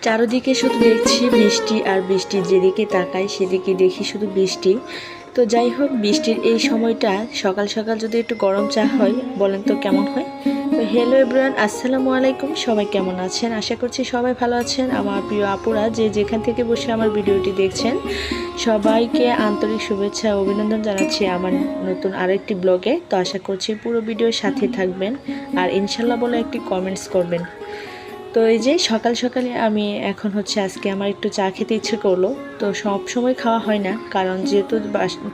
চারদিকে শুধু দেখছি বৃষ্টি আর বৃষ্টি, যেদিকে তাকাই সেদিকে দেখি শুধু বৃষ্টি। তো যাই হোক, বৃষ্টির এই সময়টা সকাল সকাল যদি একটু গরম চা হয় বলেন তো কেমন হয়। তো হ্যালো এভরিওয়ান, আসসালামু আলাইকুম। সবাই কেমন আছেন? আশা করছি সবাই ভালো আছেন। আমার প্রিয় আপুরা যে যেখান থেকে বসে আমার ভিডিওটি দেখছেন, সবাইকে আন্তরিক শুভেচ্ছা ও অভিনন্দন জানাচ্ছি আমার নতুন আরেকটি ব্লগে। তো আশা করছি পুরো ভিডিওর সাথে থাকবেন আর ইনশাল্লাহ বলে একটি কমেন্টস করবেন। তো এই যে সকাল সকালে আমি এখন আজকে আমার একটু চা খেতে ইচ্ছে করলো। তো সব সময় খাওয়া হয় না, কারণ যেহেতু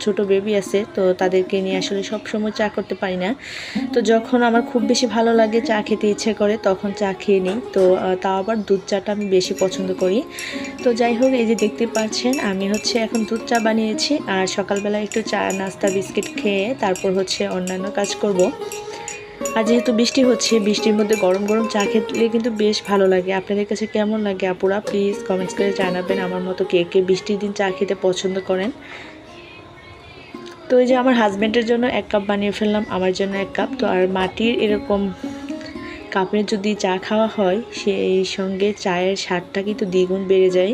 ছোট বেবি আছে, তো তাদেরকে নিয়ে আসলে সব সময় চা করতে পারি না। তো যখন আমার খুব বেশি ভালো লাগে, চা খেতে ইচ্ছে করে, তখন চা খেয়ে নিই। তো তাও আবার দুধ চাটা আমি বেশি পছন্দ করি। তো যাই হোক, এই যে দেখতে পাচ্ছেন আমি এখন দুধ চা বানিয়েছি, আর সকালবেলা একটু চা নাস্তা বিস্কিট খেয়ে তারপর অন্যান্য কাজ করব। আর যেহেতু বৃষ্টি হচ্ছে, বৃষ্টির মধ্যে গরম গরম চা খেলে কিন্তু বেশ ভালো লাগে। আপনাদের কাছে কেমন লাগে আপুরা, প্লিজ কমেন্টস করে জানাবেন। আমার মতো কে কে বৃষ্টির দিন চা খেতে পছন্দ করেন। তো এই যে আমার হাজব্যান্ডের জন্য 1 কাপ বানিয়ে ফেললাম, আমার জন্য 1 কাপ। তো আর মাটির এরকম কাপে যদি চা খাওয়া হয়, সেই সঙ্গে চায়ের স্বাদটা কিন্তু দ্বিগুণ বেড়ে যায়।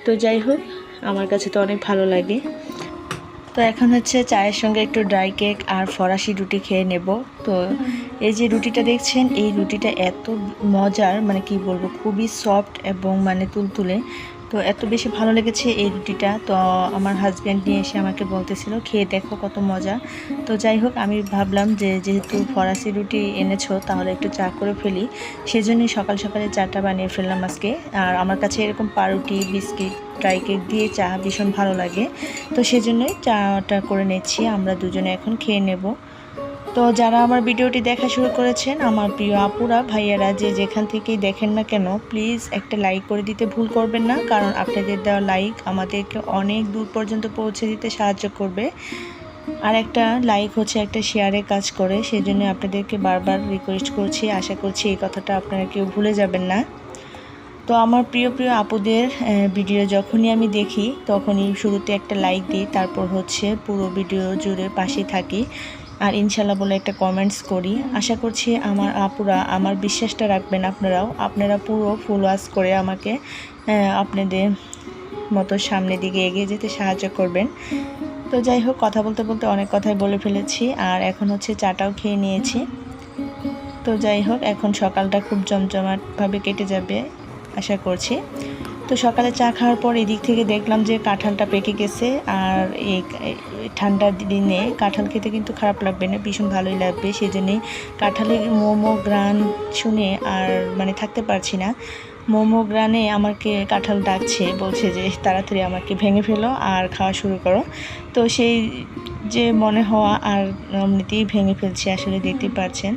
তো যাই হোক, আমার কাছে তো অনেক ভালো লাগে। তো এখন চায়ের সঙ্গে একটু ড্রাই কেক আর ফরাসি রুটি খেয়ে নেব। তো এই যে রুটিটা দেখছেন, এই রুটিটা এত মজার, মানে কি বলবো, খুবই সফট এবং তুলতুলে। তো এত বেশি ভালো লেগেছে এই রুটিটা। তো আমার হাজব্যান্ড নিয়ে এসে আমাকে বলতেছিল খেয়ে দেখো কত মজা। তো যাই হোক, আমি ভাবলাম যে যেহেতু ফরাসি রুটি এনেছো, তাহলে একটু চা করে ফেলি। সেজন্যই সকাল সকালে চাটা বানিয়ে ফেললাম আজকে। আর আমার কাছে এরকম পাউরুটি, বিস্কিট, ড্রাই কেক দিয়ে চা ভীষণ ভালো লাগে। তো সেজন্যই চাটা করে নিচ্ছি, আমরা দুজনে এখন খেয়ে নেব। তো যারা আমার ভিডিওটি দেখা শুরু করেছেন, আমার প্রিয় আপুরা ভাইয়ারা যে যেখান থেকেই দেখেন না কেন, প্লিজ একটা লাইক করে দিতে ভুল করবেন না, কারণ আপনাদের দেওয়া লাইক আমাদেরকে অনেক দূর পর্যন্ত পৌঁছে দিতে সাহায্য করবে। আর একটা লাইক একটা শেয়ারের কাজ করে, সেই জন্য আপনাদেরকে বারবার রিকোয়েস্ট করছি। আশা করছি এই কথাটা আপনারা কেউ ভুলে যাবেন না। তো আমার প্রিয় প্রিয় আপুদের ভিডিও যখনই আমি দেখি, তখনই শুরুতে একটা লাইক দিই, তারপর পুরো ভিডিও জুড়ে পাশে থাকি, আর ইনশাল্লাহ বলে একটা কমেন্টস করি। আশা করছি আমার আপুরা আমার বিশ্বাসটা রাখবেন। আপনারা পুরো ফুল ওয়াচ করে আমাকে আপনাদের মতো সামনের দিকে এগিয়ে যেতে সাহায্য করবেন। তো যাই হোক, কথা বলতে বলতে অনেক কথাই বলে ফেলেছি, আর এখন চাটাও খেয়ে নিয়েছি। তো যাই হোক, এখন সকালটা খুব জমজমাটভাবে কেটে যাবে আশা করছি। তো সকালে চা খাওয়ার পর এদিক থেকে দেখলাম যে কাঁঠালটা পেকে গেছে। আর এই ঠান্ডার দিনে কাঁঠাল খেতে কিন্তু খারাপ লাগবে না, ভীষণ ভালোই লাগবে। সেই জন্যেই কাঁঠালের মোমো গ্রান শুনে আর থাকতে পারছি না। মোমো গ্রানে আমাকে কাঁঠাল ডাকছে, বলছে যে তাড়াতাড়ি আমাকে ভেঙে ফেলো আর খাওয়া শুরু করো। তো সেই যে মনে হওয়া, আর এমনিতেই ভেঙে ফেলছি, আসলে দেখতে পাচ্ছেন।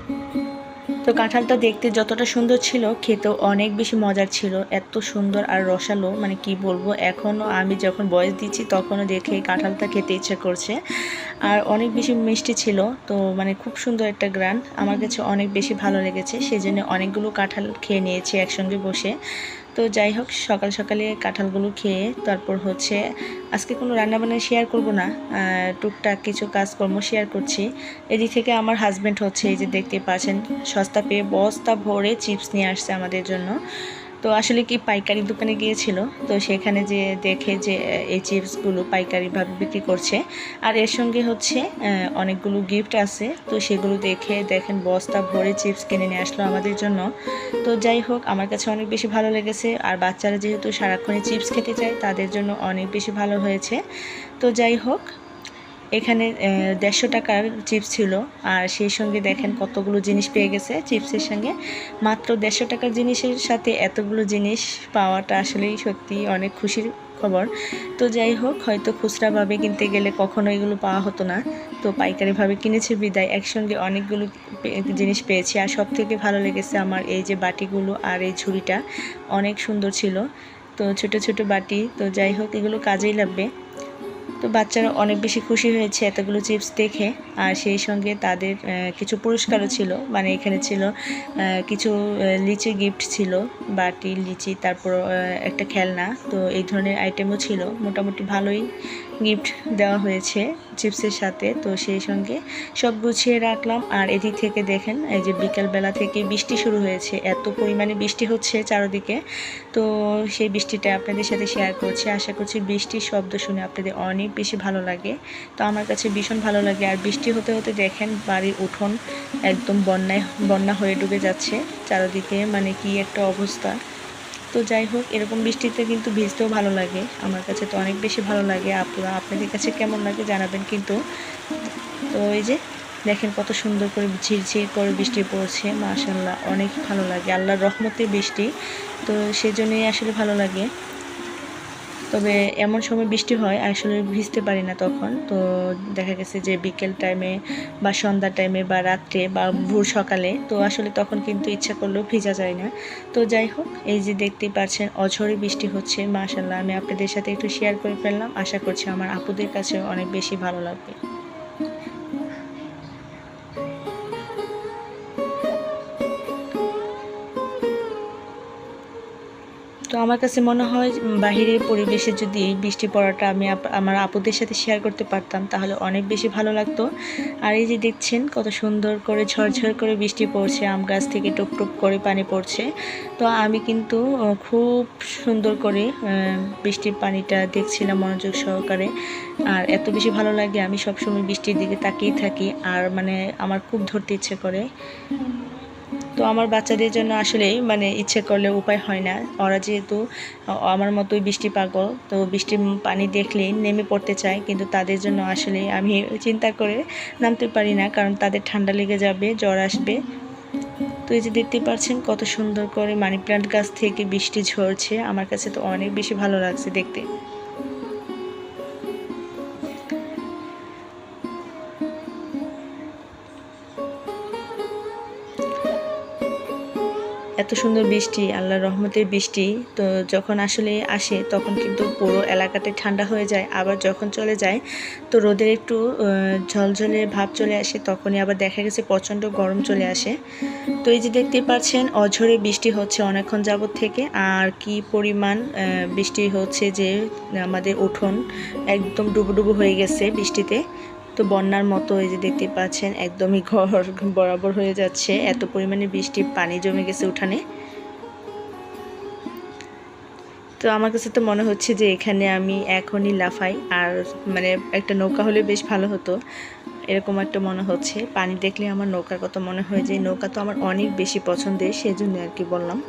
তো কাঁঠালটা দেখতে যতটা সুন্দর ছিল, খেতেও অনেক বেশি মজার ছিল। এত সুন্দর আর রসালো, কি বলবো, এখনও আমি যখন বয়স দিচ্ছি তখনও দেখে কাঁঠালটা খেতে ইচ্ছা করছে। আর অনেক বেশি মিষ্টি ছিল। তো খুব সুন্দর একটা গ্রান, আমার কাছে অনেক বেশি ভালো লেগেছে। সেই জন্য অনেকগুলো কাঁঠাল খেয়ে নিয়েছি একসঙ্গে বসে। তো যাই হোক, সকাল সকালে কাঁঠালগুলো খেয়ে তারপর আজকে কোনো রান্নাবান্না শেয়ার করব না, টুকটাক কিছু কাজকর্ম শেয়ার করছি। এদিক থেকে আমার হাজব্যান্ড এই যে দেখতে পাচ্ছেন, সস্তা পেয়ে বস্তা ভরে চিপস নিয়ে আসছে আমাদের জন্য। তো আসলে কি পাইকারি দোকানে গিয়েছিল, তো সেখানে যে দেখে যে এই চিপসগুলো পাইকারিভাবে বিক্রি করছে, আর এর সঙ্গে অনেকগুলো গিফট আছে। তো সেগুলো দেখে দেখেন বস্তা ভরে চিপস কিনে নিয়ে আসলো আমাদের জন্য। তো যাই হোক, আমার কাছে অনেক বেশি ভালো লেগেছে। আর বাচ্চারা যেহেতু সারাক্ষণই চিপস খেতে চায়, তাদের জন্য অনেক বেশি ভালো হয়েছে। তো যাই হোক, এখানে 150 টাকার চিপস ছিল, আর সেই সঙ্গে দেখেন কতগুলো জিনিস পেয়ে গেছে চিপসের সঙ্গে। মাত্র 150 টাকার জিনিসের সাথে এতগুলো জিনিস পাওয়াটা আসলেই সত্যি অনেক খুশির খবর। তো যাই হোক, হয়তো খুচরাভাবে কিনতে গেলে কখনো এগুলো পাওয়া হতো না। তো পাইকারিভাবে কিনেছে বিদায় একসঙ্গে অনেকগুলো জিনিস পেয়েছি। আর সব থেকে ভালো লেগেছে আমার এই যে বাটিগুলো আর এই ঝুড়িটা, অনেক সুন্দর ছিল। তো ছোট ছোট বাটি, তো যাই হোক, এগুলো কাজেই লাগবে। তো বাচ্চারা অনেক বেশি খুশি হয়েছে এতগুলো চিপস দেখে। আর সেই সঙ্গে তাদের কিছু পুরস্কারও ছিল, এখানে ছিল কিছু লিচি গিফট ছিল, বাটি, লিচি, তারপর একটা খেলনা। তো এই ধরনের আইটেমও ছিল, মোটামুটি ভালোই গিফট দেওয়া হয়েছে চিপসের সাথে। তো সেই সঙ্গে সব গুছিয়ে রাখলাম। আর এদিক থেকে দেখেন এই যে বিকালবেলা থেকে বৃষ্টি শুরু হয়েছে, এত পরিমাণে বৃষ্টি হচ্ছে চারদিকে। তো সেই বৃষ্টিটা আপনাদের সাথে শেয়ার করছি। আশা করছি বৃষ্টির শব্দ শুনে আপনাদের অনেক বেশি ভালো লাগে। তো আমার কাছে ভীষণ ভালো লাগে। আর বৃষ্টি হতে হতে দেখেন বাড়ির উঠোন একদম বন্যা হয়ে ডুবে যাচ্ছে চারদিকে, মানে কি একটা অবস্থা। তো যাই হোক, এরকম বৃষ্টিতে কিন্তু ভিজতেও ভালো লাগে। আমার কাছে তো অনেক বেশি ভালো লাগে। আপনাদের কাছে কেমন লাগে জানাবেন কিন্তু। তো এই যে দেখেন কত সুন্দর করে ঝিরঝির করে বৃষ্টি পড়ছে, মাশাআল্লাহ অনেক ভালো লাগে। আল্লাহর রহমতে বৃষ্টি, তো সেজন্যই আসলে ভালো লাগে। তবে এমন সময় বৃষ্টি হয় আসলে ভিজতে পারি না তখন। তো দেখা গেছে যে বিকেল টাইমে বা সন্ধ্যার টাইমে বা রাত্রে বা ভোর সকালে, তো আসলে তখন কিন্তু ইচ্ছা করলেও ভিজা যায় না। তো যাই হোক, এই যে দেখতেই পাচ্ছেন অঝরে বৃষ্টি হচ্ছে, মাশাআল্লাহ আমি আপনাদের সাথে একটু শেয়ার করে ফেললাম। আশা করছি আমার আপুদের কাছে অনেক বেশি ভালো লাগবে। তো আমার কাছে মনে হয় বাহিরের পরিবেশে যদি বৃষ্টি পড়াটা আমি আমার আপুদের সাথে শেয়ার করতে পারতাম তাহলে অনেক বেশি ভালো লাগতো। আর এই যে দেখছেন কত সুন্দর করে ঝরঝর করে বৃষ্টি পড়ছে, আম গাছ থেকে টুপ টুপ করে পানি পড়ছে। তো আমি কিন্তু খুব সুন্দর করে বৃষ্টির পানিটা দেখছিলাম মনোযোগ সহকারে। আর এত বেশি ভালো লাগে, আমি সবসময় বৃষ্টির দিকে তাকিয়ে থাকি। আর মানে আমার খুব ধরতে ইচ্ছে করে। তো আমার বাচ্চাদের জন্য আসলেই মানে ইচ্ছে করলে উপায় হয় না। ওরা যেহেতু আমার মতোই বৃষ্টি পাগল, তো বৃষ্টির পানি দেখলেই নেমে পড়তে চায়। কিন্তু তাদের জন্য আসলে আমি চিন্তা করে নামতে পারি না, কারণ তাদের ঠান্ডা লেগে যাবে, জ্বর আসবে। তো এই যে দেখতে পাচ্ছেন কত সুন্দর করে মানি প্ল্যান্ট গাছ থেকে বৃষ্টি ঝরছে, আমার কাছে তো অনেক বেশি ভালো লাগছে দেখতে। এত সুন্দর বৃষ্টি, আল্লাহর রহমতের বৃষ্টি। তো যখন আসলে আসে তখন কিন্তু পুরো এলাকাতে ঠান্ডা হয়ে যায়, আবার যখন চলে যায় তো রোদের একটু ঝলঝলে ভাব চলে আসে, তখনই আবার দেখা গেছে প্রচণ্ড গরম চলে আসে। তো এই যে দেখতেই পাচ্ছেন অঝরে বৃষ্টি হচ্ছে অনেকক্ষণ যাবত থেকে। আর কি পরিমাণ বৃষ্টি হচ্ছে যে আমাদের উঠোন একদম ডুবো হয়ে গেছে বৃষ্টিতে। তো বন্যার মতো এই যে দেখতে পাচ্ছেন একদমই ঘর বরাবর হয়ে যাচ্ছে, এত পরিমাণে বৃষ্টির পানি জমে গেছে উঠানে। তো আমার কাছে তো মনে হচ্ছে যে এখানে আমি এখনই লাফাই, আর মানে একটা নৌকা হলে বেশ ভালো হতো, এরকম একটা মনে হচ্ছে। পানি দেখলে আমার নৌকার কথা মনে হয়, যে নৌকা তো আমার অনেক বেশি পছন্দের, সেজন্য আর কি বললাম।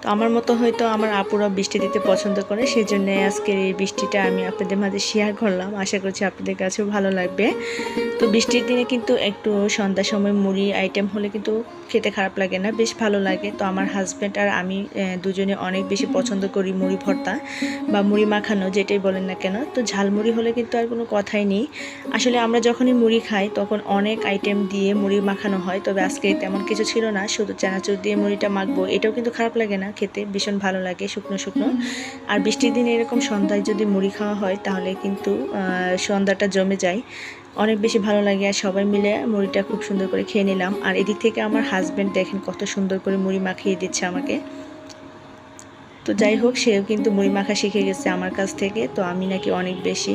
তো আমার মতো হয়তো আমার আপুরা বৃষ্টি দিতে পছন্দ করে, সেই জন্য আজকের এই বৃষ্টিটা আমি আপনাদের মাঝে শেয়ার করলাম। আশা করছি আপনাদের কাছেও ভালো লাগবে। তো বৃষ্টির দিনে কিন্তু একটু সন্ধ্যার সময় মুড়ি আইটেম হলে কিন্তু খেতে খারাপ লাগে না, বেশ ভালো লাগে। তো আমার হাজব্যান্ড আর আমি দুজনে অনেক বেশি পছন্দ করি মুড়ি ভর্তা বা মুড়ি মাখানো, যেটাই বলেন না কেন। তো ঝালমুড়ি হলে কিন্তু আর কোনো কথাই নেই। আসলে আমরা যখনই মুড়ি খাই তখন অনেক আইটেম দিয়ে মুড়ি মাখানো হয়, তবে আজকে তেমন কিছু ছিল না, শুধু চানাচুর দিয়ে মুড়িটা মাখবো, এটাও কিন্তু খারাপ লাগে না, খেতে ভীষণ ভালো লাগে শুকনো শুকনো। আর বৃষ্টির দিনে এরকম সন্ধ্যায় যদি মুড়ি খাওয়া হয় তাহলে কিন্তু সন্ধ্যাটা জমে যায়, অনেক বেশি ভালো লাগে। আর সবাই মিলে মুড়িটা খুব সুন্দর করে খেয়ে নিলাম। আর এদিক থেকে আমার হাজব্যান্ড দেখেন কত সুন্দর করে মুড়ি মাখিয়ে দিচ্ছে আমাকে। তো যাই হোক, সেও কিন্তু মুড়ি মাখা শিখে গেছে আমার কাছ থেকে। তো আমি নাকি অনেক বেশি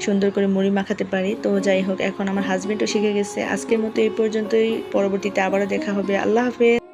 সুন্দর করে মুড়ি মাখাতে পারি। তো যাই হোক, এখন আমার হাজব্যান্ডও শিখে গেছে। আজকের মতো এই পর্যন্তই, পরবর্তীতে আবারও দেখা হবে। আল্লাহ হাফেজ।